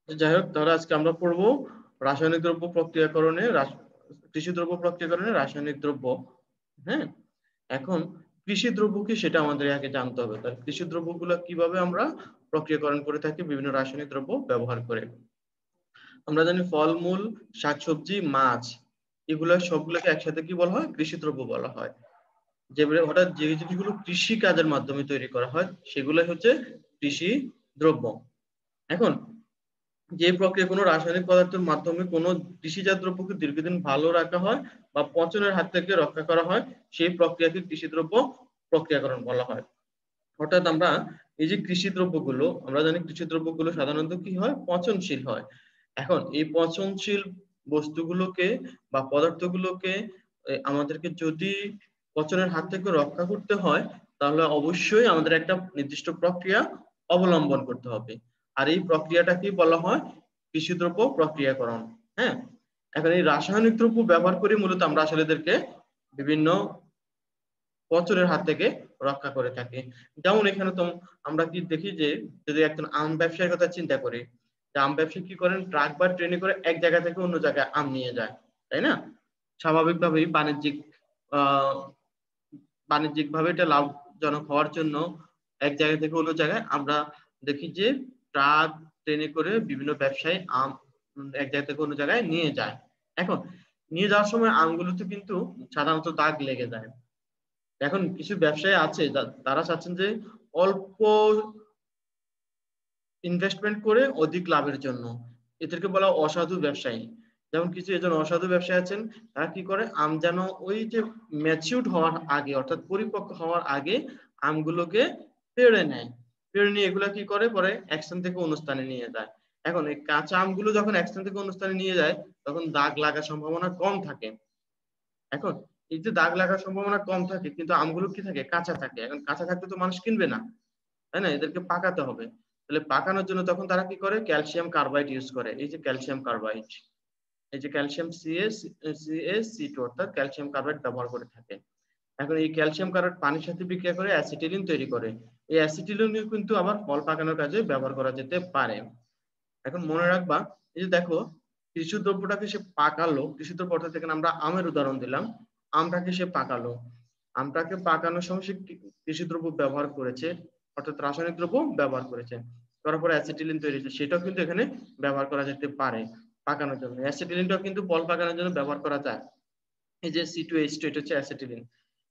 যাই হোক, তাহলে আজকে আমরা পড়বো রাসায়নিক দ্রব্য প্রক্রিয়াকরণে কৃষি দ্রব্য প্রক্রিয়াকরণে রাসায়নিক দ্রব্য। হ্যাঁ, এখন কৃষি দ্রব্য কি সেটা আমাদের আগে জানতে হবে। তার কৃষি দ্রব্যগুলো কিভাবে আমরা প্রক্রিয়াকরণ করে থাকি বিভিন্ন রাসায়নিক দ্রব্য ব্যবহার করে। আমরা জানি ফলমূল, শাকসবজি, মাছ, এগুলো সবগুলোকে একসাথে কি বলা হয়? কৃষি দ্রব্য বলা হয়। যেগুলো হঠাৎ যে জিনিসগুলো কৃষি কাজের মাধ্যমে তৈরি করা হয় সেগুলোই হচ্ছে কৃষি দ্রব্য। এখন যে প্রক্রিয়া কোনো রাসায়নিক পদার্থের মাধ্যমে কোনো কৃষিজাত দ্রব্যকে দীর্ঘদিন ভালো রাখা হয় বা পচনের হাত থেকে রক্ষা করা হয়, সেই প্রক্রিয়াকে কৃষি দ্রব্য প্রক্রিয়াকরণ বলা হয়। অর্থাৎ আমরা এই যে কৃষি দ্রব্যগুলো, আমরা জানি কৃষি দ্রব্যগুলো সাধারণত কি হয়? পচনশীল হয়। এখন এই পচনশীল বস্তুগুলোকে বা পদার্থগুলোকে আমাদেরকে যদি পচনের হাত থেকে রক্ষা করতে হয়, তাহলে অবশ্যই আমাদের একটা নির্দিষ্ট প্রক্রিয়া অবলম্বন করতে হবে। আর এই প্রক্রিয়াটাকে বলা হয় কৃষি দ্রব্য প্রক্রিয়াকরণ। হ্যাঁ, এখন এই রাসায়নিক দ্রব্য ব্যবহার করে মূলত আমরা আসলে এদেরকে বিভিন্ন পচনের হাত থেকে রক্ষা করে থাকে। যেমন এখানে তো আমরা কি দেখি যে, যদি একজন আম ব্যবসায়ীর কথা চিন্তা করি, যে আম ব্যবসায়ী কি করেন? ট্রাক বা ট্রেনে করে এক জায়গা থেকে অন্য জায়গায় আম নিয়ে যায়, তাই না? স্বাভাবিকভাবেই বাণিজ্যিকভাবে এটা লাভজনক হওয়ার জন্য এক জায়গা থেকে অন্য জায়গায় আমরা দেখি যে ট্রাক, ট্রেনে করে বিভিন্ন ব্যবসায়ী আম এক জায়গা থেকে অন্য জায়গায় নিয়ে যায়। এখন নিয়ে যাওয়ার সময় আমগুলোতে কিন্তু সাধারণত দাগ লেগে যায়। এখন কিছু ব্যবসায়ী আছে তারা চাচ্ছেন যে অল্প ইনভেস্টমেন্ট করে অধিক লাভের জন্য। এদেরকে বলা অসাধু ব্যবসায়ী। যেমন কিছু এজন অসাধু ব্যবসায়ী আছেন, তারা কি করে? আম যেন ওই যে ম্যাচিউরড হওয়ার আগে, অর্থাৎ পরিপক্ক হওয়ার আগে আমগুলোকে পেড়ে নেয়। পেড়ে নিয়ে এগুলা কি করে? পরে এক স্থান থেকে অন্য স্থানে নিয়ে যায়। এখন এই কাঁচা আমগুলো যখন এক স্থান থেকে অন্য স্থানে নিয়ে যায়, তখন দাগ লাগার সম্ভাবনা কম থাকে। এখন এই যে দাগ লাগার সম্ভাবনা কম থাকে, কিন্তু আমগুলো কি থাকে? কাঁচা থাকে। এখন কাঁচা থাকলে তো মানুষ কিনবে না, তাই না? এদেরকে পাকাতে হবে। তাহলে পাকানোর জন্য তখন তারা কি করে? ক্যালসিয়াম কার্বাইড ইউজ করে। এই যে ক্যালসিয়াম কার্বাইড, এই যে ক্যালসিয়াম CaC2 অর্থাৎ ক্যালসিয়াম কার্বাইড ব্যবহার করে থাকে। এখন এই ক্যালসিয়াম কার্বাইড পানির সাথে বিক্রিয়া করে অ্যাসিটিলিন তৈরি করে। এই অ্যাসিটিলিন কিন্তু আবার ফল পাকানোর কাজে ব্যবহার করা যেতে পারে। এখন মনে রাখবা, এই যে দেখো, কৃষি দ্রব্যটাকে সে পাকালো, কৃষি দ্রব্য অর্থাৎ এখানে আমরা আমের উদাহরণ দিলাম, আমটাকে সে পাকালো, আমটাকে পাকানোর সময় সে কৃষি দ্রব্য ব্যবহার করেছে, অর্থাৎ রাসায়নিক দ্রব্য ব্যবহার করেছে, করার পরে অ্যাসিটিলিন তৈরি হয়েছে, সেটাও কিন্তু এখানে ব্যবহার করা যেতে পারে পাকানোর জন্য। অ্যাসিটিলিনটাও কিন্তু ফল পাকানোর জন্য ব্যবহার করা যায়। এই যে C2H2, এটা হচ্ছে অ্যাসিটিলিন।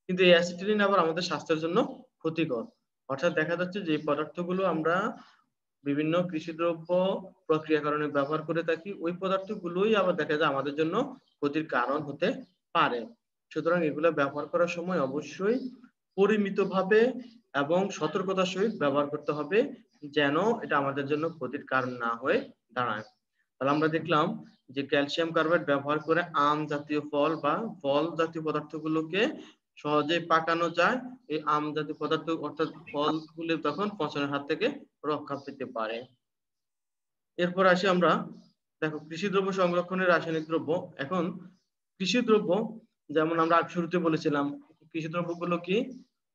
কিন্তু এই অ্যাসিটিলিন আবার আমাদের স্বাস্থ্যের জন্য ক্ষতিকর। অর্থাৎ দেখা যাচ্ছে যে পদার্থগুলো আমরা বিভিন্ন কৃষি দ্রব্য প্রক্রিয়াকরণে ব্যবহার করে থাকি, ওই পদার্থগুলোই আবার দেখা যায় আমাদের জন্য ক্ষতির কারণ হতে পারে। সুতরাং এগুলো ব্যবহার করার সময় অবশ্যই পরিমিতভাবে এবং সতর্কতার সহিত ব্যবহার করতে হবে, যেন এটা আমাদের জন্য ক্ষতির কারণ না হয়ে দাঁড়ায়। তাহলে আমরা দেখলাম যে ক্যালসিয়াম কার্বাইড ব্যবহার করে আম জাতীয় ফল বা ফল জাতীয় পদার্থগুলোকে সহজে পাকানো যায়। এই আম জাতীয় পদার্থ অর্থাৎ ফলগুলো তখন পচনের হাত থেকে রক্ষা পেতে পারে। এরপর আসি আমরা, দেখো, কৃষি দ্রব্য সংরক্ষণের রাসায়নিক দ্রব্য। এখন কৃষি দ্রব্য, যেমন আমরা শুরুতে বলেছিলাম, কৃষি দ্রব্যগুলো কি?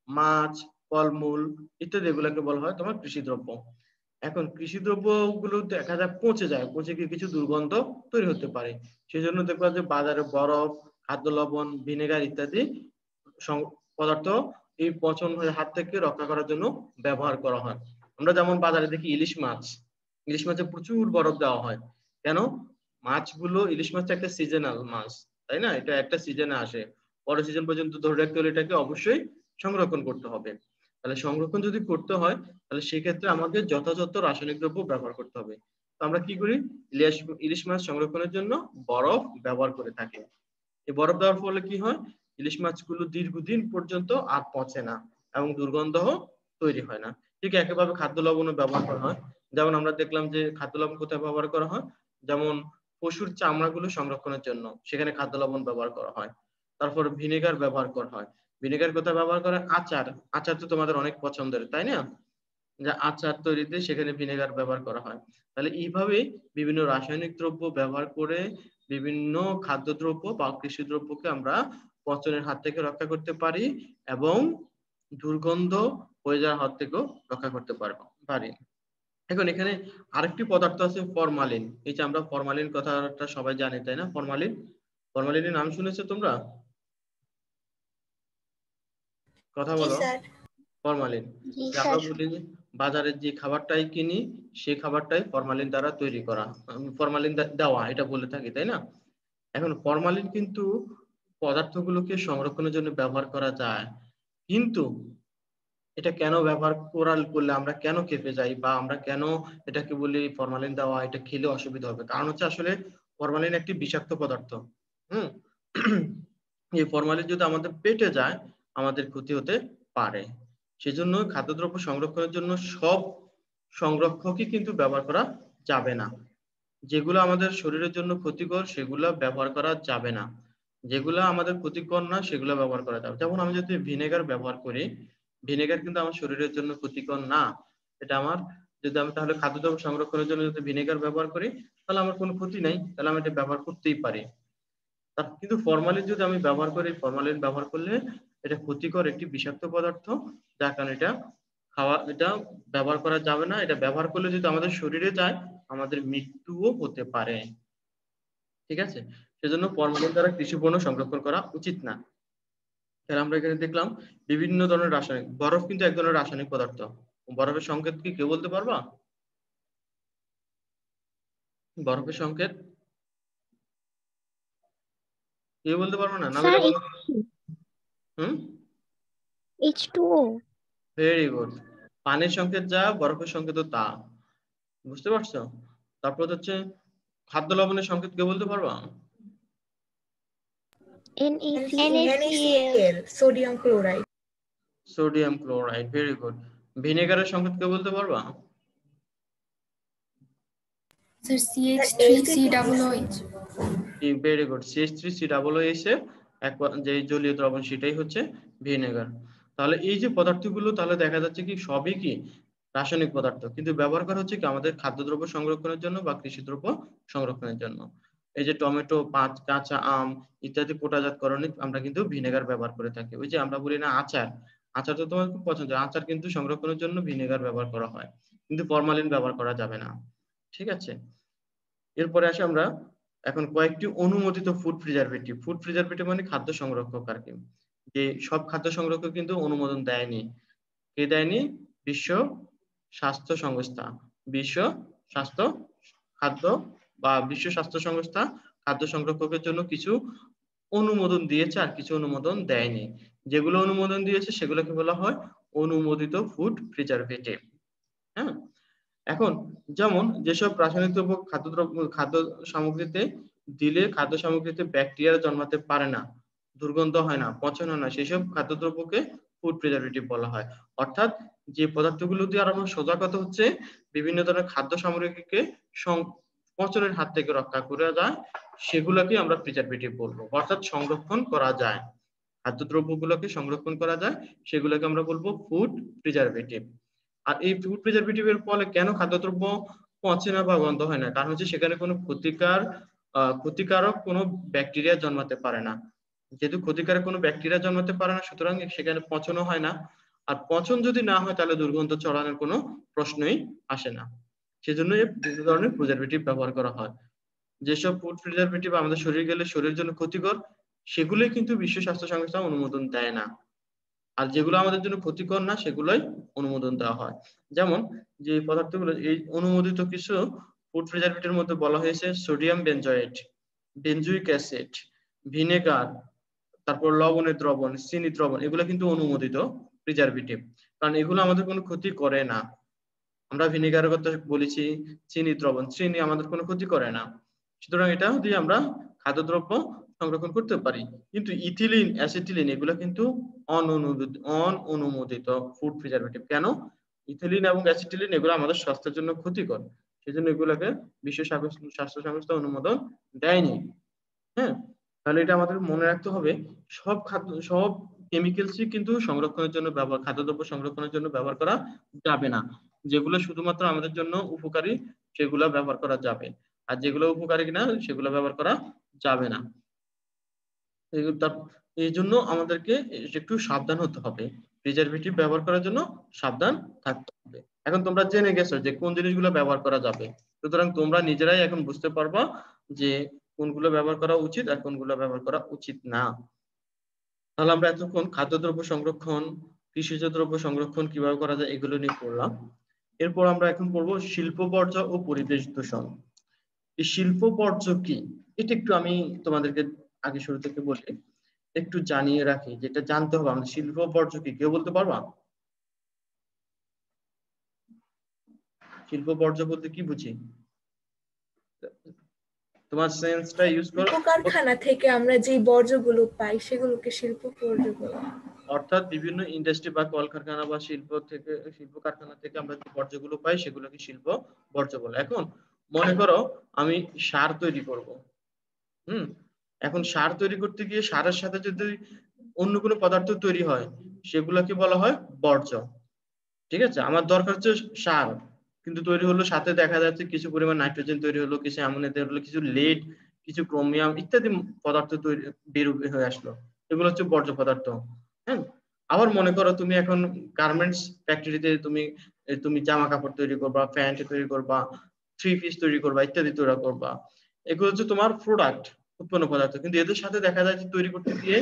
মাছ, ফলমূল ইত্যাদি, এগুলোকে বলা হয় তোমার কৃষি দ্রব্য। এখন কৃষি দ্রব্য গুলো দেখা যায় পচে যায়, পচে গিয়ে কিছু দুর্গন্ধ তৈরি হতে পারে। সেই জন্য দেখবা যে বাজারে বরফ, খাদ্য লবণ, ভিনেগার ইত্যাদি পদার্থ এই পচন হাত থেকে রক্ষা করার জন্য ব্যবহার করা হয়। আমরা যেমন বাজারে দেখি ইলিশ মাছ, ইলিশ মাছে প্রচুর বরফ দেওয়া হয়। কেন? মাছগুলো, ইলিশ মাছটা একটা সিজনাল মাছ, তাই না? এটা একটা সিজনে আসে, পরের সিজন পর্যন্ত ধরে রাখতে হলে এটাকে অবশ্যই সংরক্ষণ করতে হবে। তাহলে সংরক্ষণ যদি করতে হয়, তাহলে সেক্ষেত্রে আমাকে যথাযথ রাসায়নিক দ্রব্য ব্যবহার করতে হবে। তো আমরা কি করি? ইলিশ মাছ সংরক্ষণের জন্য বরফ ব্যবহার করে থাকি। এই বরফ দেওয়ার ফলে কি হয়? ইলিশ মাছগুলো দীর্ঘদিন পর্যন্ত আর পচে না এবং দুর্গন্ধ তৈরি হয় না। ঠিক একইভাবে খাদ্য লবণও ব্যবহার করা হয়। যেমন আমরা দেখলাম যে খাদ্য লবণ কোথায় ব্যবহার করা হয়? যেমন পশুর চামড়াগুলো সংরক্ষণের জন্য সেখানে খাদ্য লবণ ব্যবহার করা হয়। তারপর ভিনেগার ব্যবহার করা হয়। ভিনেগার কোথায় ব্যবহার করে? আচার, আচার তো তোমাদের অনেক পছন্দের, তাই না? যে আচার তৈরিতে সেখানে ভিনেগার ব্যবহার করা হয়। তাহলে এইভাবেই বিভিন্ন রাসায়নিক দ্রব্য ব্যবহার করে বিভিন্ন খাদ্যদ্রব্য বা কৃষি দ্রব্যকে আমরা পচনের হাত থেকে রক্ষা করতে পারি এবং দুর্গন্ধ হয়ে যাওয়ার হাত থেকেও রক্ষা করতে পারি। এখন এখানে আরেকটি পদার্থ আছে ফরমালিন। এই যে আমরা ফরমালিন কথাটা সবাই জানি তাই না? ফরমালিন, ফরমালিনের নাম শুনেছো তোমরা? কথা জি বলো। স্যার। ফরমালিন, জি যে আমরা স্যার। বলি যে বাজারে যে খাবারটাই কিনি সেই খাবারটাই ফরমালিন দ্বারা তৈরি করা, ফরমালিন দেওয়া, এটা বলে থাকি তাই না? এখন ফরমালিন কিন্তু পদার্থগুলোকে সংরক্ষণের জন্য ব্যবহার করা যায়, কিন্তু এটা কেন ব্যবহার করলে আমরা কেন ক্ষেপে যাই, বা আমরা কেন এটাকে বলি ফরমালিন দেওয়া, এটা খেলে অসুবিধা হবে? কারণ হচ্ছে আসলে ফরমালিন একটি বিষাক্ত পদার্থ। হুম। এই ফরমালিন যদি আমাদের পেটে যায় আমাদের ক্ষতি হতে পারে। সেজন্য খাদ্যদ্রব্য সংরক্ষণের জন্য সব সংরক্ষকই কিন্তু ব্যবহার করা যাবে না। যেগুলো আমাদের শরীরের জন্য ক্ষতিকর সেগুলো ব্যবহার করা যাবে না, যেগুলো আমাদের ক্ষতিকর না সেগুলো ব্যবহার করা যাবে। যেমন আমি যদি ভিনেগার ব্যবহার করি, ভিনেগার কিন্তু আমার শরীরের জন্য ক্ষতিকর না। এটা আমার, যদি আমি তাহলে খাদ্যদ্রব্য সংরক্ষণের জন্য যদি ভিনেগার ব্যবহার করি তাহলে আমার কোনো ক্ষতি নেই, তাহলে আমি এটা ব্যবহার করতেই পারি। কিন্তু ফরমালিন যদি আমি ব্যবহার করি, ফরমালিন ব্যবহার করলে এটা ক্ষতিকর একটি বিষাক্ত পদার্থ, যার কারণে এটা ব্যবহার করা যাবে না। এটা ব্যবহার করলে যদি আমাদের শরীরে যায় আমাদের মৃত্যুও হতে পারে। ঠিক আছে? সেজন্য ফরমালিন দ্বারা কৃষি পণ্য সংরক্ষণ করা উচিত না। তাহলে আমরা এখানে দেখলাম বিভিন্ন ধরনের রাসায়নিক, বরফ কিন্তু এক ধরনের রাসায়নিক পদার্থ। বরফের সংকেত কি কেউ বলতে পারবা? বরফের সংকেত কেউ বলতে পারবো না, নাম স্যার এটা বলো। হুম, H2O। Very good. পানির সংকেত যা, বরফের সংকেত তা। বুঝতে পারছো? তারপর হচ্ছে খাদ্য লবণের সংকেত কেউ বলতে পারবা? NaCl। NaCl, sodium chloride. Sodium chloride, very good. ভিনেগারের সংকেত কেউ বলতে পারবা? Sir CH3COOH। Very good, CH3COOH এর যে জলীয় দ্রবণ সেটাই হচ্ছে ভিনেগার। তাহলে এই যে পদার্থগুলো তাহলে দেখা যাচ্ছে কি সবই কি রাসায়নিক পদার্থ, কিন্তু ব্যবহার করা হচ্ছে কি আমাদের খাদ্যদ্রব্য সংরক্ষণের জন্য বা কৃষিদ্রব্য সংরক্ষণের জন্য। এই যে টমেটো, কাঁচা আম ইত্যাদি পোটাজাতকরণে আমরা কিন্তু ভিনেগার ব্যবহার করে থাকি। ওই যে আমরা বলি না আচার, আচার তো তোমার খুব পছন্দ, আচার কিন্তু সংরক্ষণের জন্য ভিনেগার ব্যবহার করা হয়, কিন্তু ফরমালিন ব্যবহার করা যাবে না। ঠিক আছে? এরপরে আসি আমরা এখন কয়েকটি অনুমোদিত ফুড প্রিজারভেটিভ। ফুড প্রিজারভেটিভ মানে খাদ্য সংরক্ষক আর কি। যে সব খাদ্য সংরক্ষক কিন্তু অনুমোদন দেয়নি। কে দেয়নি? বিশ্ব স্বাস্থ্য সংস্থা। বিশ্ব স্বাস্থ্য খাদ্য বা বিশ্ব স্বাস্থ্য সংস্থা খাদ্য সংরক্ষকের জন্য কিছু অনুমোদন দিয়েছে আর কিছু অনুমোদন দেয়নি। যেগুলো অনুমোদন দিয়েছে সেগুলোকে বলা হয় অনুমোদিত ফুড প্রিজারভেটিভ। হ্যাঁ, এখন যেমন যেসব রাসায়নিক দ্রব্য খাদ্য সামগ্রীতে দিলে খাদ্য সামগ্রীতে ব্যাকটেরিয়া জন্মাতে পারে না, দুর্গন্ধ হয় না, পচন হয় না, সেসব খাদ্যদ্রব্যকে ফুড প্রিজারভেটিভ বলা হয়। অর্থাৎ যে পদার্থগুলো দিয়ে আর আমরা সোজা কথা হচ্ছে বিভিন্ন ধরনের খাদ্য সামগ্রীকে পচনের হাত থেকে রক্ষা করা যায়, সেগুলোকে আমরা প্রিজারভেটিভ বলবো, অর্থাৎ সংরক্ষণ করা যায়। খাদ্যদ্রব্যগুলোকে সংরক্ষণ করা যায় সেগুলোকে আমরা বলবো ফুড প্রিজারভেটিভ। আর এই ফুড প্রিজারভেটিভ এর ফলে কেন খাদ্যদ্রব্য পচে না বা গন্ধ হয় না? কারণ হচ্ছে সেখানে কোনো ক্ষতিকারক কোনো ব্যাকটেরিয়া জন্মাতে পারে না। যেহেতু ক্ষতিকারক কোনো ব্যাকটেরিয়া জন্মাতে পারে না সুতরাং সেখানে পচনও হয় না। আর পচন যদি না হয় তাহলে দুর্গন্ধ ছড়ানোর কোনো প্রশ্নই আসে না। সেজন্য বিভিন্ন ধরনের প্রিজারভেটিভ ব্যবহার করা হয়। যেসব ফুড প্রিজারভেটিভ আমাদের শরীরে গেলে শরীরের জন্য ক্ষতিকর সেগুলোই কিন্তু বিশ্ব স্বাস্থ্য সংস্থা অনুমোদন দেয় না। আর যেগুলো আমাদের জন্য ক্ষতিকর না সেগুলোই অনুমোদন দেওয়া হয়। যেমন যে পদার্থগুলো এই অনুমোদিত কিছু ফুড প্রিজারভেটিভের মধ্যে বলা হয়েছে সোডিয়াম বেনজয়েট, বেনজুইক অ্যাসিড, ভিনেগার, তারপর লবণের দ্রবণ, চিনি দ্রবণ, এগুলো কিন্তু অনুমোদিত প্রিজারভেটিভ, কারণ এগুলো আমাদের কোনো ক্ষতি করে না। আমরা ভিনেগারের কথা বলেছি, চিনি দ্রবণ, চিনি আমাদের কোনো ক্ষতি করে না, সুতরাং এটা দিয়ে আমরা খাদ্যদ্রব্য সংরক্ষণ করতে পারি। কিন্তু ইথিলিন, অ্যাসিটিলিন এগুলো কিন্তু অনুমোদিত ফুড প্রিজারভেটিভ। কেন? ইথিলিন এবং অ্যাসিটিলিন এগুলো আমাদের স্বাস্থ্যের জন্য ক্ষতিকর, সেজন্য এগুলোকে বিশ্ব স্বাস্থ্য সংস্থা অনুমোদন দেয়নি। হ্যাঁ, তাহলে এটা আমাদের মনে রাখতে হবে সব কেমিক্যালসই কিন্তু সংরক্ষণের জন্য খাদ্যদ্রব্য সংরক্ষণের জন্য ব্যবহার করা যাবে না। যেগুলো শুধুমাত্র আমাদের জন্য উপকারী সেগুলো ব্যবহার করা যাবে, আর যেগুলো উপকারী না সেগুলো ব্যবহার করা যাবে না। এই জন্য আমাদেরকে একটু সাবধান হতে হবে, প্রিজারভেটিভ ব্যবহার করার জন্য সাবধান থাকতে হবে। এখন তোমরা জেনে গেছো যে কোন জিনিসগুলো ব্যবহার করা যাবে, সুতরাং তোমরা নিজেরাই এখন বুঝতে পারবা যে কোনগুলো ব্যবহার করা উচিত আর কোনগুলো ব্যবহার করা উচিত না। তাহলে আমরা এতক্ষণ খাদ্যদ্রব্য সংরক্ষণ, কৃষিজ দ্রব্য সংরক্ষণ কিভাবে করা যায় এগুলো নিয়ে পড়লাম। এরপর আমরা এখন পড়বো শিল্প বর্জ্য ও পরিবেশ দূষণ। এই শিল্প বর্জ্য কি এটা একটু আমি তোমাদেরকে আগে শুরু থেকে বলি, একটু জানিয়ে রাখি, যেটা জানতে হবে আমাদের শিল্প বর্জ্য কি, কেউ বলতে পারবা? শিল্প বর্জ্য বলতে কি বুঝি? তোমার সেন্সটা ইউজ করো। শিল্প কারখানা থেকে আমরা যে বর্জ্যগুলো পাই সেগুলোকে শিল্প বর্জ্য বলা হয়। অর্থাৎ বিভিন্ন ইন্ডাস্ট্রি বা কলকারখানা বা শিল্প কারখানা থেকে আমরা যে বর্জ্যগুলো পাই সেগুলোকে শিল্প বর্জ্য বলে। এখন মনে করো আমি সার তৈরি করব, এখন সার তৈরি করতে গিয়ে সারের সাথে যদি অন্য কোনো পদার্থ তৈরি হয় সেগুলোকে বলা হয় বর্জ্য। ঠিক আছে, আমার দরকার হচ্ছে সার, কিন্তু তৈরি হলো সাথে দেখা যাচ্ছে কিছু পরিমাণ নাইট্রোজেন তৈরি হলো, কিছু অ্যামোনিয়া তৈরি হলো, কিছু লেড, কিছু ক্রোমিয়াম ইত্যাদি পদার্থ তৈরি বের হয়ে আসলো, এগুলো হচ্ছে বর্জ্য পদার্থ। হ্যাঁ, আবার মনে করো তুমি এখন গার্মেন্টস ফ্যাক্টরিতে তুমি জামা কাপড় তৈরি করবা, প্যান্ট তৈরি করবা, থ্রি পিস তৈরি করবা, ইত্যাদি তৈরি করবা, এগুলো হচ্ছে তোমার প্রোডাক্ট, উৎপন্ন পদার্থ। কিন্তু এদের সাথে দেখা যায় যে তৈরি করতে গিয়ে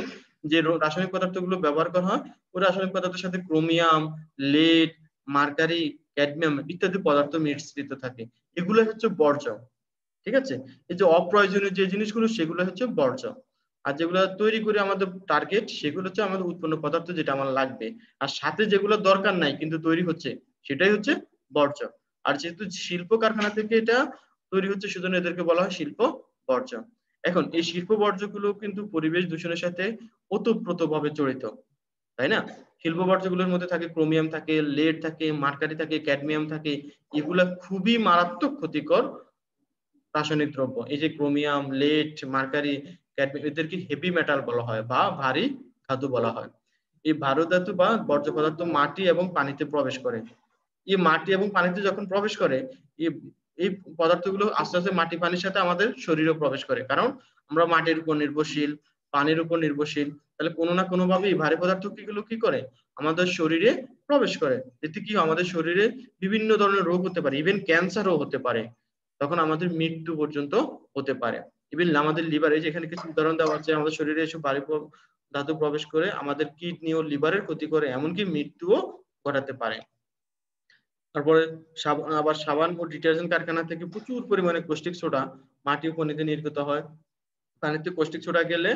যে রাসায়নিক পদার্থগুলো ব্যবহার করা হয় ওই রাসায়নিক পদার্থের সাথে ক্রোমিয়াম, লেড, মার্কারি, ক্যাডমিয়াম ইত্যাদি পদার্থ মিশ্রিত থাকে, এগুলো হচ্ছে বর্জ্য। ঠিক আছে, এই যে অপ্রয়োজনীয় যে জিনিসগুলো সেগুলো হচ্ছে বর্জ্য, আর যেগুলো তৈরি করে আমাদের টার্গেট সেগুলো হচ্ছে আমাদের উৎপন্ন পদার্থ যেটা আমার লাগবে, আর সাথে যেগুলো দরকার নাই কিন্তু তৈরি হচ্ছে সেটাই হচ্ছে বর্জ্য। আর যেহেতু শিল্প কারখানা থেকে এটা তৈরি হচ্ছে সেজন্য এদেরকে বলা হয় শিল্প বর্জ্য। এখন এই শিল্প বর্জ্যগুলো কিন্তু পরিবেশ দূষণের সাথে ওতপ্রোতভাবে জড়িত, তাই না? শিল্প বর্জ্যগুলোর মধ্যে থাকে ক্রোমিয়াম, থাকে লেড, থাকে মার্কারি, থাকে ক্যাডমিয়াম থাকে, এগুলা খুবই মারাত্মক ক্ষতিকর রাসায়নিক দ্রব্য। এই যে ক্রোমিয়াম, লেড, মার্কারি, ক্যাডমিয়াম এদেরকে হেভি মেটাল বলা হয় বা ভারী ধাতু বলা হয়। এই ভারী ধাতু বা বর্জ্য পদার্থ মাটি এবং পানিতে প্রবেশ করে। এই মাটি এবং পানিতে যখন প্রবেশ করে এই পদার্থগুলো আস্তে আস্তে মাটি পানির সাথে আমাদের শরীরে প্রবেশ করে, কারণ আমরা মাটির উপর নির্ভরশীল, পানির উপর নির্ভরশীল, তাহলে কোনো না কোনো ভাবে এই ভারী পদার্থ গুলো কি করে আমাদের শরীরে প্রবেশ করে। এতে কি আমাদের শরীরে বিভিন্ন ধরনের রোগ হতে পারে, ইভেন ক্যান্সারও হতে পারে, তখন আমাদের মৃত্যু পর্যন্ত হতে পারে। ইভেন আমাদের লিভারে, যেখানে কিছু উদাহরণ দেওয়া আছে, আমাদের শরীরে এসব ভারী ধাতু প্রবেশ করে আমাদের কিডনি ও লিভারের ক্ষতি করে, এমনকি মৃত্যুও ঘটাতে পারে। তারপরে আবার সাবান ও ডিটারজেন্ট কারখানা থেকে প্রচুর পরিমাণে কস্টিক সোডা মাটি ও পানিতে নির্গত হয়। পানিতে কস্টিক সোডা গেলে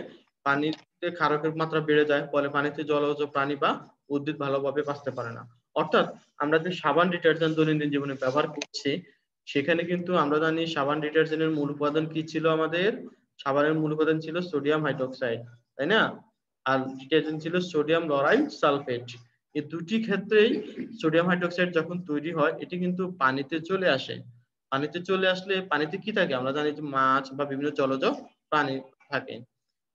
পানিতে ক্ষারকের মাত্রা বেড়ে যায়, ফলে পানিতে জলজ প্রাণী বা উদ্ভিদ ভালোভাবে বাঁচতে পারে না। অর্থাৎ আমরা যে সাবান ডিটারজেন্ট দৈনন্দিন জীবনে ব্যবহার করছি সেখানে কিন্তু আমরা জানি সাবান ডিটারজেন্টের মূল উপাদান কি ছিল, আমাদের সাবানের মূল উপাদান ছিল সোডিয়াম হাইড্রোক্সাইড, তাই না? আর ডিটারজেন্ট ছিল সোডিয়াম লরাইড সালফেট। এই দুটি ক্ষেত্রেই সোডিয়াম হাইড্রোক্সাইড যখন তৈরি হয় এটি কিন্তু পানিতে চলে আসে। পানিতে চলে আসলে পানিতে কি থাকে আমরা জানি যে মাছ বা বিভিন্ন জলজ প্রাণী থাকে।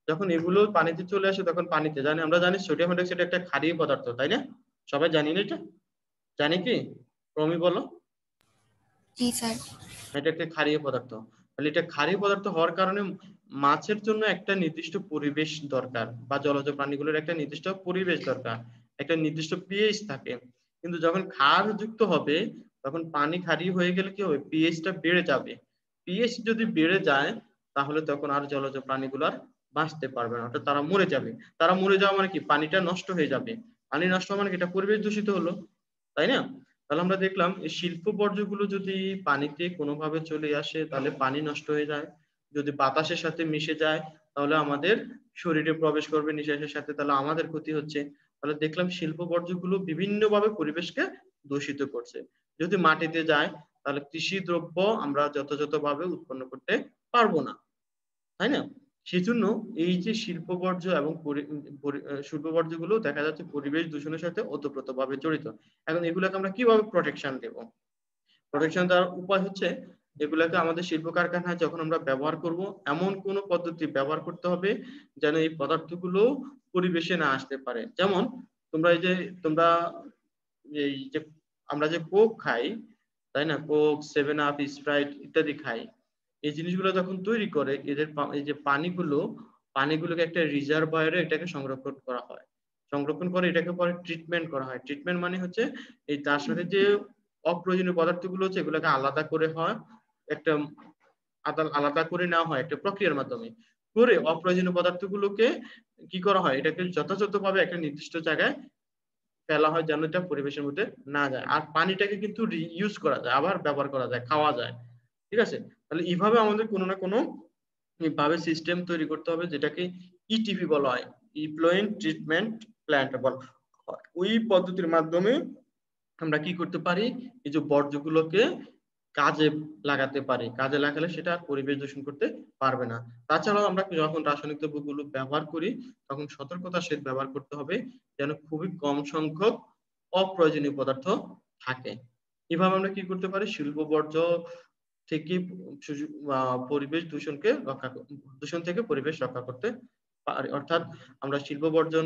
যখন এগুলো পানিতে চলে আসে তখন পানিতে আমরা জানি সোডিয়াম হাইড্রোক্সাইড একটা ক্ষারীয় পদার্থ, তাই না? সবাই জানি না এটা? জানি কি? প্রমি বলো। জি স্যার। এটা একটা ক্ষারীয় পদার্থ। তাহলে এটা ক্ষারীয় পদার্থ হওয়ার কারণে মাছের জন্য একটা নির্দিষ্ট পরিবেশ দরকার, বা জলজ প্রাণীগুলোর একটা নির্দিষ্ট পরিবেশ দরকার, একটা নির্দিষ্ট পিএইচ থাকে। কিন্তু যখন ক্ষার যুক্ত হবে তখন পানি ক্ষারীয় হয়ে গেলে কি হবে, পিএইচটা বেড়ে যাবে। পিএইচ যদি বেড়ে যায় তাহলে তখন আর জলজ প্রাণীগুলো আর বাঁচতে পারবে না, অর্থাৎ তারা মরে যাবে। তারা মরে যাওয়া মানে কি, পানিটা নষ্ট হয়ে যাবে। পানি নষ্ট মানে কি, এটা পরিবেশ দূষিত হলো, তাই না? তাহলে আমরা দেখলাম এই শিল্প বর্জ্যগুলো যদি পানিতে কোনোভাবে চলে আসে তাহলে পানি নষ্ট হয়ে যায়, যদি বাতাসের সাথে মিশে যায় তাহলে আমাদের শরীরে প্রবেশ করবে নিঃশ্বাসের সাথে, তাহলে আমাদের ক্ষতি হচ্ছে। তাহলে দেখলাম শিল্প বর্জ্যগুলো বিভিন্নভাবে পরিবেশকে দূষিত করছে। যদি মাটিতে যায় তাহলে কৃষি দ্রব্য আমরা যথাযথভাবে উৎপন্ন করতে পারবো না, তাই না? সেজন্য এই যে শিল্প বর্জ্য এবং শিল্প বর্জ্যগুলো দেখা যাচ্ছে পরিবেশ দূষণের সাথে ওতপ্রোতভাবে জড়িত। এখন এগুলোকে আমরা কিভাবে প্রোটেকশন দেব? প্রোটেকশন দেওয়ার উপায় হচ্ছে এগুলোকে আমাদের শিল্প কারখানায় যখন আমরা ব্যবহার করব এমন কোন পদ্ধতি ব্যবহার করতে হবে যেন এই পদার্থগুলো পরিবেশে না আসতে পারে। যেমন তোমরা এই যে আমরা যে কোক খাই, তাই না, কোক, 7 আপ, স্প্রাইট ইত্যাদি খাই, এই জিনিসগুলো যখন তৈরি করে এই যে পানিগুলোকে একটা রিজার্ভয়ারে এটাকে সংরক্ষণ করা হয়। সংরক্ষণ করে এটাকে পরে ট্রিটমেন্ট করা হয়। ট্রিটমেন্ট মানে হচ্ছে এই তার সাথে যে অপ্রয়োজনীয় পদার্থগুলো হচ্ছে এগুলোকে আলাদা করে হয় একটা আলাদা করে নেওয়া হয় একটা প্রক্রিয়ার মাধ্যমে, করে অপ্রয়োজনীয় পদার্থগুলোকে কি করা হয়, এটাকে যথাযথভাবে একটা নির্দিষ্ট জায়গায় ফেলা হয় যেন এটা পরিবেশের মধ্যে না যায়। আর পানিটাকে কিন্তু রিইউজ করা যায়, আবার ব্যবহার করা যায়, খাওয়া যায়। ঠিক আছে, তাহলে এইভাবে আমাদের কোনো না কোনো ভাবে সিস্টেম তৈরি করতে হবে, যেটাকে ইটিপি বলা হয়, ইফ্লুয়েন্ট ট্রিটমেন্ট প্ল্যান্ট বলা হয়। ওই পদ্ধতির মাধ্যমে আমরা কি করতে পারি, এই যে বর্জ্যগুলোকে কাজে লাগাতে পারি, কাজে লাগালে সেটা পরিবেশ দূষণ করতে পারবে না। তাছাড়াও আমরা যখন রাসায়নিক দ্রব্যগুলো ব্যবহার করি তখন সতর্কতার সাথে ব্যবহার করতে হবে, যেন খুবই কম সংখ্যক অপ্রয়োজনীয় পদার্থ থাকে। এভাবে আমরা কি করতে পারি, শিল্প বর্জ্য থেকে পরিবেশ দূষণ থেকে পরিবেশ রক্ষা করতে পারি। অর্থাৎ আমরা শিল্প বর্জন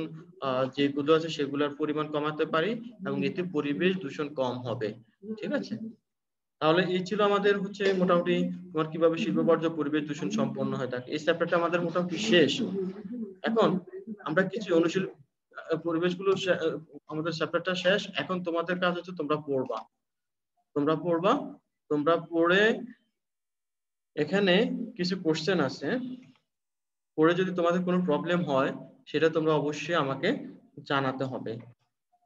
যেগুলো আছে সেগুলোর পরিমাণ কমাতে পারি এবং এতে পরিবেশ দূষণ কম হবে। ঠিক আছে, তাহলে এই ছিল আমাদের হচ্ছে মোটামুটি তোমার কিভাবে শিল্প বর্জ্য পরিবেশ দূষণ সম্পন্ন হয়ে থাকে। এই চ্যাপ্টারটা আমাদের মোটামুটি শেষ। এখন আমরা কিছু অনুশীলন পরিবেশগুলো আমাদের চ্যাপ্টারটা শেষ। এখন তোমাদের কাজ হচ্ছে তোমরা পড়বা, তোমরা পড়ে এখানে কিছু কোশ্চেন আছে, পড়ে যদি তোমাদের কোনো প্রবলেম হয় সেটা তোমরা অবশ্যই আমাকে জানাতে হবে।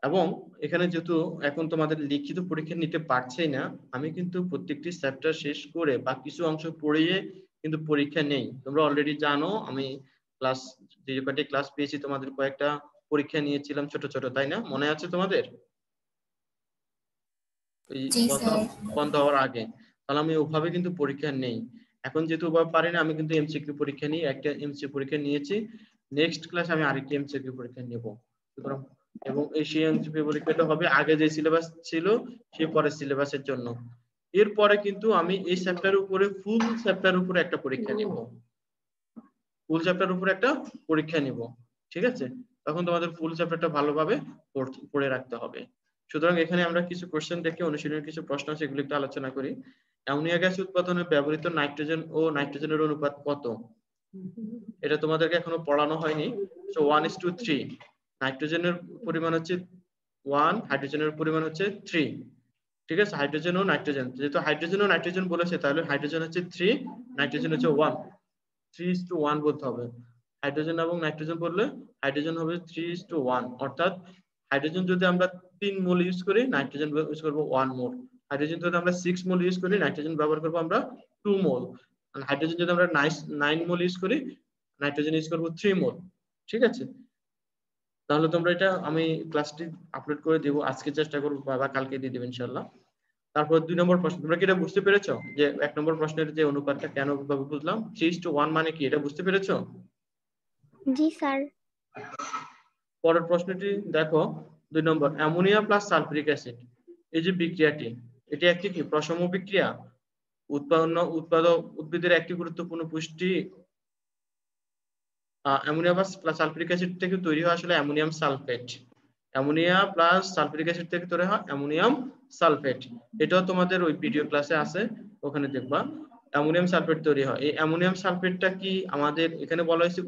এবং এখানে যেহেতু এখন তোমাদের লিখিত পরীক্ষা নিতে পারছেই না, আমি কিন্তু প্রত্যেকটি চ্যাপ্টার শেষ করে বা কিছু অংশ পড়িয়ে কিন্তু পরীক্ষা নেই। তোমরা অলরেডি জানো আমি ক্লাস যে কয়টা ক্লাস পেয়েছি তোমাদের কয়েকটা পরীক্ষা নিয়েছিলাম ছোট ছোট, তাই না? মনে আছে তোমাদের এই জি স্যার। বন্ধ হওয়ার আগে? তাহলে আমি ওভাবে কিন্তু পরীক্ষা নেই। এখন যেহেতু ওভাবে পারি না, আমি কিন্তু এমসিকিউ পরীক্ষা নিই, একটা এমসিকিউ পরীক্ষা নিয়েছি। নেক্সট ক্লাসে আমি আরেকটা এমসিকিউ পরীক্ষা নেব। সুতরাং এবং এই সেই এমসিকিউ পরীক্ষাটা হবে আগে যে সিলেবাস ছিল সেই পরের সিলেবাসের জন্য। এরপরে কিন্তু আমি এই চ্যাপ্টারের উপরে ফুল চ্যাপ্টারের উপরে একটা পরীক্ষা নেব, ফুল চ্যাপ্টারের উপরে একটা পরীক্ষা নিব। ঠিক আছে, তখন তোমাদের ফুল চ্যাপ্টারটা ভালোভাবে পড়ে রাখতে হবে। সুতরাং এখানে আমরা কিছু কোশ্চেন দেখে অনুশীলনের কিছু প্রশ্ন আছে এগুলো একটু আলোচনা করি। অ্যামোনিয়া গ্যাস উৎপাদনে ব্যবহৃত নাইট্রোজেন ও নাইট্রোজেনের অনুপাত কত? এটা তোমাদেরকে এখনো পড়ানো হয়নি। সো 1:3, নাইট্রোজেনের পরিমাণ হচ্ছে 1, হাইড্রোজেনের পরিমাণ হচ্ছে 3। ঠিক আছে, হাইড্রোজেন ও নাইট্রোজেন, যেহেতু হাইড্রোজেন ও নাইট্রোজেন বলেছে তাহলে হাইড্রোজেন হচ্ছে 3, নাইট্রোজেন হচ্ছে 1, 3:1 বলতে হবে। হাইড্রোজেন এবং নাইট্রোজেন বললে হাইড্রোজেন হবে 3:1, অর্থাৎ হাইড্রোজেন যদি আমরা 3 মোল ইউজ করি নাইট্রোজেন ইউজ করব 1 মোল। হাইড্রোজেন যদি আমরা 6 মোল ইউজ করি নাইট্রোজেন ব্যবহার করব আমরা 2 মোল। আর হাইড্রোজেন যদি আমরা 9 মোল ইউজ করি নাইট্রোজেন ইউজ করব 3 মোল। ঠিক আছে, তাহলে তোমরা এটা আমি ক্লাসটি আপলোড করে দেব, আজকে চেষ্টা করব বা কালকে দিয়ে দেব ইনশাআল্লাহ। তারপর 2 নম্বর প্রশ্ন, তোমরা কি এটা বুঝতে পেরেছো যে 1 নম্বর প্রশ্নের যে অনুপাতটা কেন ভাবে বুঝলাম 3:1 মানে কি, এটা বুঝতে পেরেছো? জি স্যার। পরের প্রশ্নটি দেখো 2 নম্বর, অ্যামোনিয়া প্লাস সালফিউরিক অ্যাসিড এই যে বিক্রিয়াটি, এটি একটি কি প্রশম বিক্রিয়া? উদ্ভিদের একটি গুরুত্বপূর্ণ পুষ্টি অ্যামোনিয়া প্লাস সালফিউরিক অ্যাসিড থেকে তৈরি হয় আসলে ammonium sulphate. Ammonia plus sulphuric acid থেকে তৈরি হয় অ্যামোনিয়াম সালফেট। এটাও তোমাদের ওই ভিডিও ক্লাসে আছে, ওখানে দেখবা অ্যামোনিয়াম সালফেট তৈরি হয়। এই অ্যামোনিয়াম সালফেটটা কি আমাদের এখানে বলা হয়েছে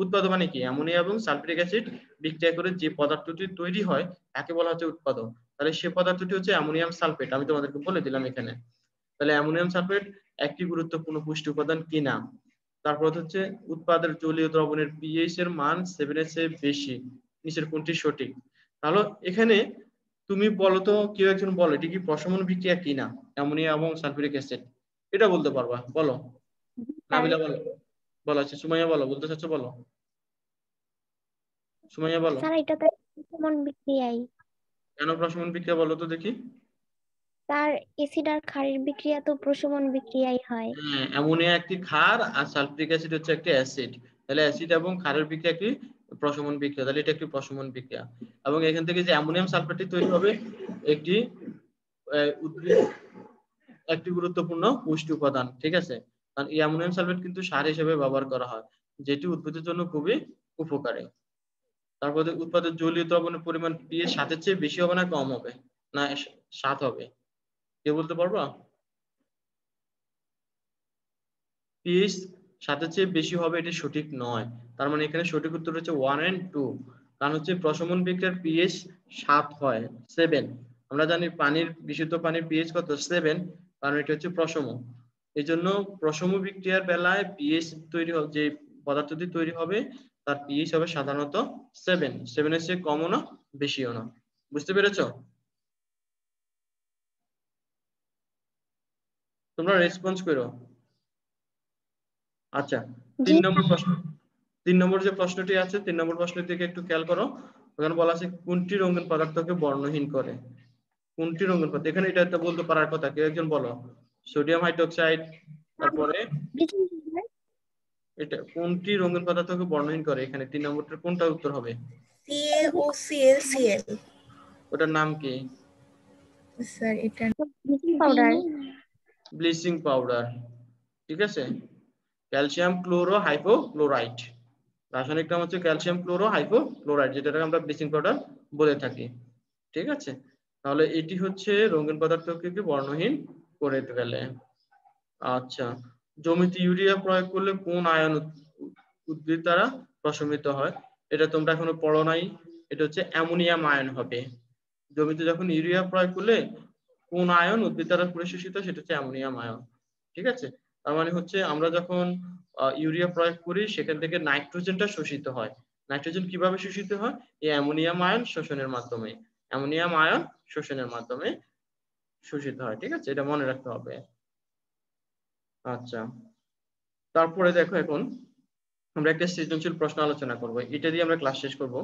উৎপাদক মানে কি অ্যামোনিয়া এবং সালফিউরিক অ্যাসিড বিক্রিয়া করে যে পদার্থটি তৈরি হয় তাকে বলা হচ্ছে উৎপাদক। তাহলে সে পদার্থটি হচ্ছে অ্যামোনিয়াম সালফেট, আমি তোমাদেরকে বলে দিলাম এখানে। তাহলে অ্যামোনিয়াম সালফেট একটি গুরুত্বপূর্ণ পুষ্টি উপাদান কিনা। তারপর হচ্ছে উৎপাদের জলীয় দ্রবণের পিএইচ এর মান 7 এর চেয়ে বেশি, নিচের কোনটি সঠিক? তাহলে এখানে তুমি বলো তো, কেউ একজন বলো এটি কি প্রশমন বিক্রিয়া কিনা অ্যামোনিয়া এবং সালফিউরিক অ্যাসিড, এটা বলতে পারবা? বলো, নাবিলা বলো, বলো, আচ্ছা সুমাইয়া বলো, বলতে চাচ্ছ বলো, সুমাইয়া বলো। স্যার এটা তো প্রশমন বিক্রিয়াই। কেন প্রশমন বিক্রিয়া বলো তো দেখি? তার অ্যাসিড আর ক্ষারের বিক্রিয়া তো প্রশমন বিক্রিয়াই হয়। হ্যাঁ, অ্যামোনিয়া একটি ক্ষার আর সালফিউরিক অ্যাসিড হচ্ছে একটি অ্যাসিড। তাহলে অ্যাসিড এবং ক্ষারের বিক্রিয়া একটি প্রশমন বিক্রিয়া, তাহলে এটা একটি প্রশমন বিক্রিয়া। এবং এখান থেকে যে অ্যামোনিয়াম সালফেটটি তৈরি হবে একটি উদ্ভিদ একটি গুরুত্বপূর্ণ পুষ্টি উপাদান। ঠিক আছে, কারণ এই অ্যামোনিয়াম সালফেট কিন্তু সার হিসেবে ব্যবহার করা হয়, যেটি উদ্ভিদের জন্য খুবই উপকারী। তারপরে উৎপাদের জলীয় দ্রবণের পরিমাণ পিএইচ 7 এর চেয়ে বেশি হবে না কম হবে? না 7 হবে, কে বলতে পারবা? পিএইচ 7 এর চেয়ে বেশি হবে এটি সঠিক নয়। তার মানে এখানে সঠিক উত্তর হচ্ছে 1 and 2। কারণ হচ্ছে প্রশমন বিক্রিয়ার পিএইচ 7 হয়, 7, আমরা জানি বিশুদ্ধ পানির পিএইচ কত 7, কারণ এটা হচ্ছে প্রশম। এই জন্য প্রশম বিক্রিয়ার বেলায় পিএইচ তৈরি হবে, যে পদার্থটি তৈরি হবে তার পিএইচ হবে সাধারণত 7, 7 এর চেয়ে কমও না বেশিও না। বুঝতে পেরেছো? তোমরা রেসপন্স করো। আচ্ছা, জি 3 নম্বর যে প্রশ্নটি আছে, 3 নম্বর প্রশ্নের দিকে একটু খেয়াল করো। ওখানে বলা আছে কোনটি রঙিন পদার্থকে বর্ণহীন করে। কোনটি রঙিন পদার্থ, এখানে এটা একটা বলতে পারার কথা, কেউ একজন বলো। সোডিয়াম হাইড্রোক্সাইড, তারপরে এটা কোনটি রঙিন পদার্থকে বর্ণহীন করে, এখানে 3 নম্বরটার কোনটা উত্তর হবে? CaOCl ওটার নাম কি? স্যার এটা ব্লিচিং পাউডার। ব্লিচিং পাউডার, ঠিক আছে। ক্যালসিয়াম ক্লোরো হাইপোক্লোরাইড, রাসায়নিক নাম হচ্ছে ক্যালসিয়াম ক্লোরো হাইপোক্লোরাইড, যেটাকে আমরা ব্লিচিং পাউডার বলে থাকি, ঠিক আছে। তাহলে এটি হচ্ছে রঙিন পদার্থকে বর্ণহীন করে ফেলে। আচ্ছা, জমিতে ইউরিয়া প্রয়োগ করলে কোন আয়ন উদ্ভিদ দ্বারা প্রশমিত হয়? এটা তোমরা এখনো পড়ো নাই, এটা হচ্ছে অ্যামোনিয়াম আয়ন হবে। জমিতে যখন ইউরিয়া প্রয়োগ করলে কোন আয়ন উদ্ভিদ দ্বারা পরিশোষিত, সেটা হচ্ছে অ্যামোনিয়াম আয়ন, ঠিক আছে। তার মানে হচ্ছে আমরা যখন ইউরিয়া প্রয়োগ করি সেখান থেকে নাইট্রোজেনটা শোষিত হয়। নাইট্রোজেন কিভাবে শোষিত হয়? এই অ্যামোনিয়াম আয়ন শোষণের মাধ্যমে, অ্যামোনিয়াম আয়ন শোষণের মাধ্যমে শোষিত হয়, ঠিক আছে, এটা মনে রাখতে হবে। আচ্ছা, তারপরে দেখো এখন আমরা একটা সৃজনশীল প্রশ্ন আলোচনা করব, এটা দিয়ে আমরা ক্লাস শেষ করব।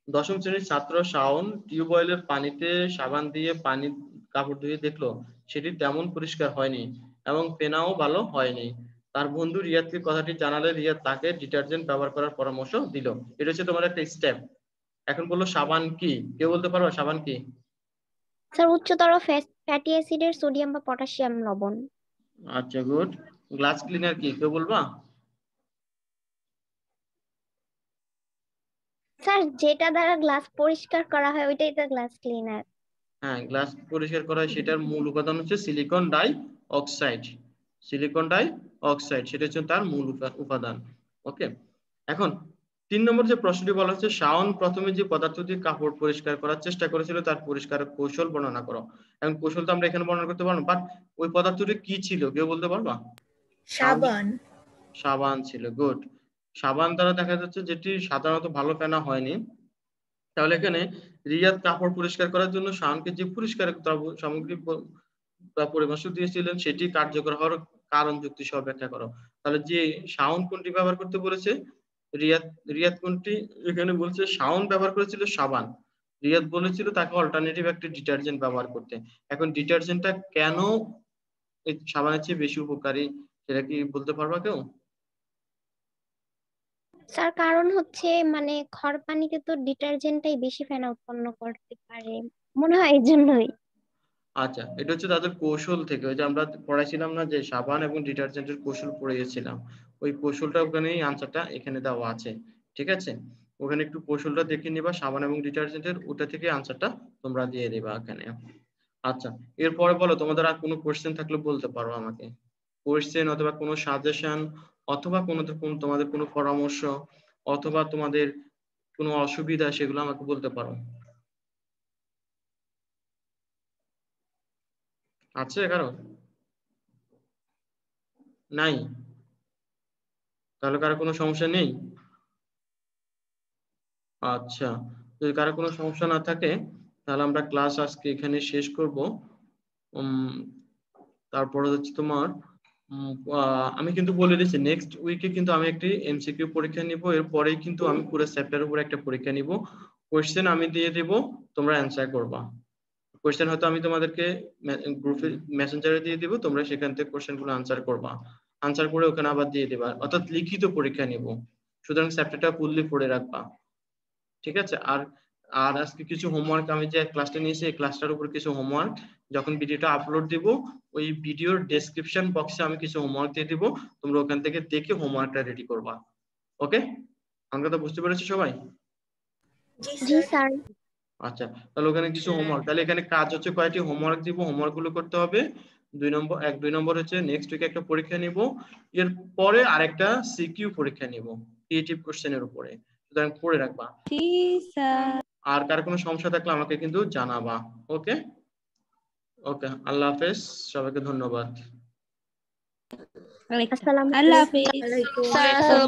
10ম শ্রেণীর ছাত্র শাওন টিউবওয়েলের পানিতে সাবান দিয়ে পানি কাপড় ধুয়ে দেখলো সেটি তেমন পরিষ্কার হয়নি এবং ফেনাও ভালো হয়নি। তার বন্ধু রিয়াদকে কথাটি জানালে রিয়াদ তাকে ডিটারজেন্ট ব্যবহার করার পরামর্শ দিল। এটা হচ্ছে তোমার একটা স্টেপ। এখন বললো সাবান কি, কেউ বলতে পারো সাবান কি? স্যার উচ্চতর ফ্যাটি অ্যাসিডের সোডিয়াম বা পটাশিয়াম লবণ। আচ্ছা, গুড। গ্লাস ক্লিনার কি, কেউ বলবা? স্যার যেটা দ্বারা গ্লাস পরিষ্কার করা হয় ওইটাই তো গ্লাস ক্লিনার। হ্যাঁ, গ্লাস পরিষ্কার করা হয়, সেটার মূল উপাদান হচ্ছে silicon die oxide. Silicon die oxide, সেটা হচ্ছে তার মূল উপাদান। ওকে, এখন 3 নম্বর যে প্রশ্নটি বলা হচ্ছে, শাওন প্রথমে যে পদার্থ দিয়ে কাপড় পরিষ্কার করার চেষ্টা করেছিল তার পরিষ্কার কৌশল বর্ণনা করো। এখন কৌশল তো আমরা এখানে বর্ণনা করতে পারবো, বাট ওই পদার্থটি কি ছিল, কেউ বলতে পারবা? সাবান। সাবান ছিল, গুড। সাবান দ্বারা দেখা যাচ্ছে যেটি সাধারণত ভালো ফেনা হয়নি। তাহলে এখানে রিয়াদ কাপড় পরিষ্কার করার জন্য শাওনকে যে পরিষ্কার সামগ্রী পরামর্শ দিয়েছিলেন সেটি কার্যকর হওয়ার কারণ যুক্তি সহ ব্যাখ্যা করো। তাহলে যে শাওন কোনটি ব্যবহার করতে বলেছে, রিয়াদ রিয়াদ কোনটি, এখানে বলছে শাওন ব্যবহার করেছিল সাবান, রিয়াদ বলেছিল তাকে অল্টারনেটিভ একটা ডিটারজেন্ট ব্যবহার করতে। এখন ডিটারজেন্টটা কেন এই সাবানের চেয়ে বেশি উপকারী, সেটা কি বলতে পারবা কেউ? স্যার কারণ হচ্ছে মানে খড় পানিতে তো ডিটারজেন্টটাই বেশি ফেনা উৎপন্ন করতে পারে, মনে হয় এই জন্যই। আচ্ছা, এটা হচ্ছে তাদের কৌশল থেকে, ওই যে আমরা পড়াইছিলাম না যে সাবান এবং ডিটারজেন্টের কৌশল পড়িয়েছিলাম, ওই কৌশলটা ওখানেই আনসারটা এখানে দেওয়া আছে, ঠিক আছে। ওখানে একটু কৌশলটা দেখে নিবা সাবান এবং ডিটারজেন্টের, ওটা থেকে আনসারটা তোমরা দিয়ে দিবা এখানে। আচ্ছা, এরপরে বলো তোমাদের আর কোনো কোশ্চেন থাকলে বলতে পারো আমাকে। কোশ্চেন অথবা কোনো সাজেশন অথবা তোমাদের কোনো পরামর্শ অথবা তোমাদের কোনো অসুবিধা, সেগুলো আমাকে বলতে পারো। আছে কারো? নাই? তাহলে কারো কোনো সমস্যা নেই? আচ্ছা, যদি কারো কোনো সমস্যা না থাকে তাহলে আমরা ক্লাস আজকে এখানে শেষ করব। তারপরে হচ্ছে তোমার আমি কিন্তু বলে দিচ্ছি নেক্সট উইকে কিন্তু আমি একটি এমসিকিউ পরীক্ষা নিব, এরপরেই কিন্তু আমি পুরো চ্যাপ্টারের উপর একটা পরীক্ষা নিব। কোশ্চেন আমি দিয়ে দেব, তোমরা অ্যান্সার করবা। কোশ্চেন হয়তো আমি তোমাদেরকে গ্রুপে মেসেঞ্জারে দিয়ে দিব, তোমরা সেখান থেকে কোশ্চেনগুলো আনসার করবা, আনসার করে ওখানে আবার দিয়ে দেবা, অর্থাৎ লিখিত পরীক্ষা নিব। সুতরাং চ্যাপ্টারটা ফুললি পড়ে রাখবা, ঠিক আছে। আর আর আজকে কিছু হোমওয়ার্ক, আমি যে ক্লাসটা নিয়েছি এই ক্লাসটার উপর কিছু হোমওয়ার্ক, যখন ভিডিওটা আপলোড দিব ওই ভিডিওর ডেসক্রিপশন বক্সে আমি কিছু হোমওয়ার্ক দিয়ে দিব, তোমরা ওখান থেকে দেখে হোমওয়ার্কটা রেডি করবা। ওকে, আমরা তো বুঝতে পেরেছি সবাই? জি জি স্যার। স্যার। আচ্ছা, তাহলে ওখানে কিছু হোমওয়ার্ক, তাহলে এখানে কাজ হচ্ছে কয়টি হোমওয়ার্ক দিব, হোমওয়ার্ক গুলো করতে হবে। 2 নম্বর হচ্ছে নেক্সট উইকে একটা পরীক্ষা নিব, এর পরে আরেকটা সিকিউ পরীক্ষা নিব ক্রিয়েটিভ কোশ্চেনের উপরে, সুতরাং পড়ে রাখবা। জি স্যার। আর কার কোনো সমস্যা থাকলে আমাকে কিন্তু জানাবা। ওকে। ওকে, আল্লাহ হাফেজ, সবাইকে ধন্যবাদ। আসসালামু আল্লাহ আলাইকুম। হাফেজ। আলাইকুম স্যার